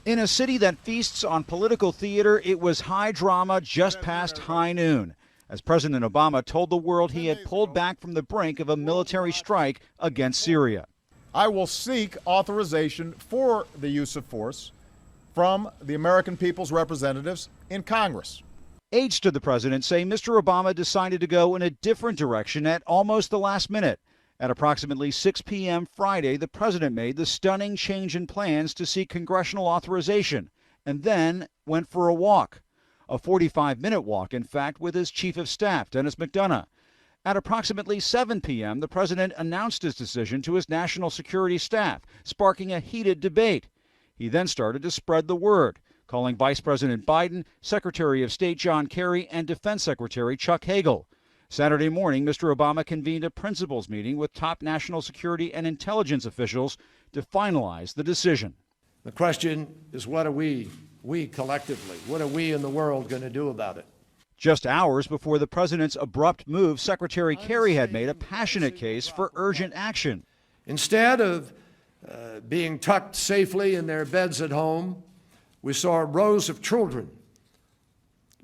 In a city that feasts on political theater, it was high drama just past high noon, as President Obama told the world he had pulled back from the brink of a military strike against Syria. I will seek authorization for the use of force from the American people's representatives in Congress. Aides to the president say Mr. Obama decided to go in a different direction at almost the last minute. At approximately 6 p.m. Friday, the president made the stunning change in plans to seek congressional authorization and then went for a walk. A 45-minute walk, in fact, with his chief of staff, Dennis McDonough. At approximately 7 p.m., the president announced his decision to his national security staff, sparking a heated debate. He then started to spread the word, calling Vice President Biden, Secretary of State John Kerry, and Defense Secretary Chuck Hagel. Saturday morning, Mr. Obama convened a principals meeting with top national security and intelligence officials to finalize the decision. The question is, what are we collectively, what are we in the world going to do about it? Just hours before the president's abrupt move, Secretary Kerry had made a passionate case for urgent action. Instead of being tucked safely in their beds at home, we saw rows of children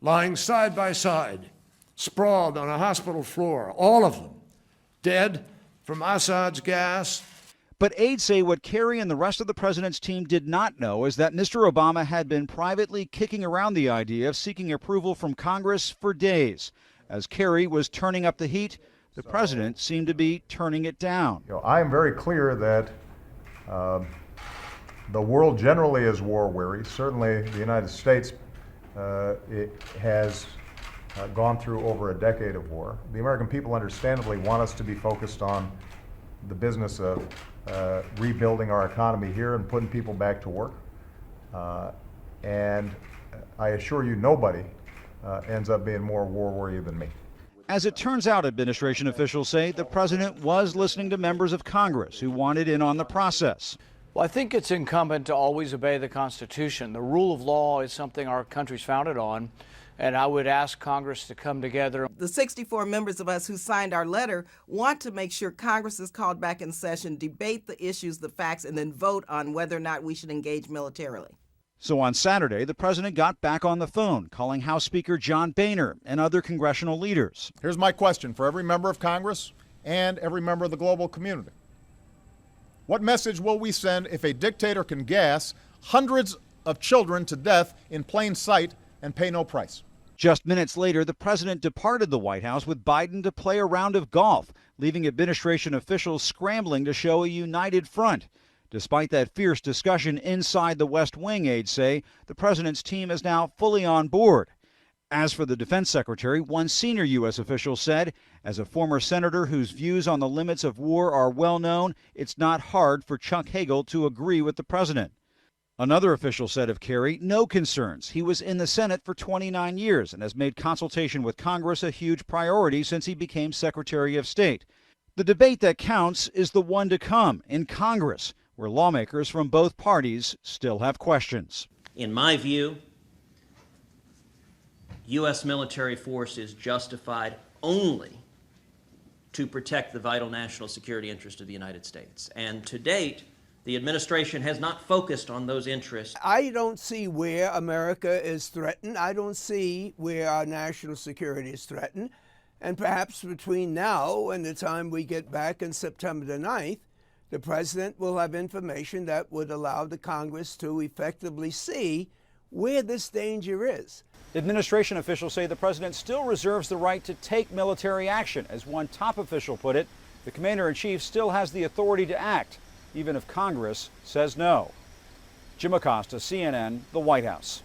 lying side by side, sprawled on a hospital floor, all of them dead from Assad's gas. But aides say what Kerry and the rest of the president's team did not know is that Mr. Obama had been privately kicking around the idea of seeking approval from Congress for days. As Kerry was turning up the heat, the president seemed to be turning it down. I am very clear that the world generally is war weary. Certainly the United States it has gone through over a decade of war. The American people understandably want us to be focused on the business of rebuilding our economy here and putting people back to work. And I assure you, nobody ends up being more war weary than me. As it turns out, administration officials say the president was listening to members of Congress who wanted in on the process. Well, I think it's incumbent to always obey the Constitution. The rule of law is something our country's founded on, and I would ask Congress to come together. The 64 members of us who signed our letter want to make sure Congress is called back in session, debate the issues, the facts, and then vote on whether or not we should engage militarily. So on Saturday, the president got back on the phone, calling House Speaker John Boehner and other congressional leaders. Here's my question for every member of Congress and every member of the global community. What message will we send if a dictator can gas hundreds of children to death in plain sight and pay no price? Just minutes later, the president departed the White House with Biden to play a round of golf, leaving administration officials scrambling to show a united front. Despite that fierce discussion inside the West Wing, aides say, the president's team is now fully on board. As for the defense secretary, one senior U.S. official said, as a former senator whose views on the limits of war are well known, it's not hard for Chuck Hagel to agree with the president. Another official said of Kerry, no concerns. He was in the Senate for 29 years and has made consultation with Congress a huge priority since he became Secretary of State. The debate that counts is the one to come in Congress, where lawmakers from both parties still have questions. In my view, U.S. military force is justified only to protect the vital national security interest of the United States. And to date, the administration has not focused on those interests. I don't see where America is threatened. I don't see where our national security is threatened. And perhaps between now and the time we get back on September the 9th, the president will have information that would allow the Congress to effectively see where this danger is. Administration officials say the president still reserves the right to take military action. As one top official put it, the commander-in-chief still has the authority to act, even if Congress says no. Jim Acosta, CNN, the White House.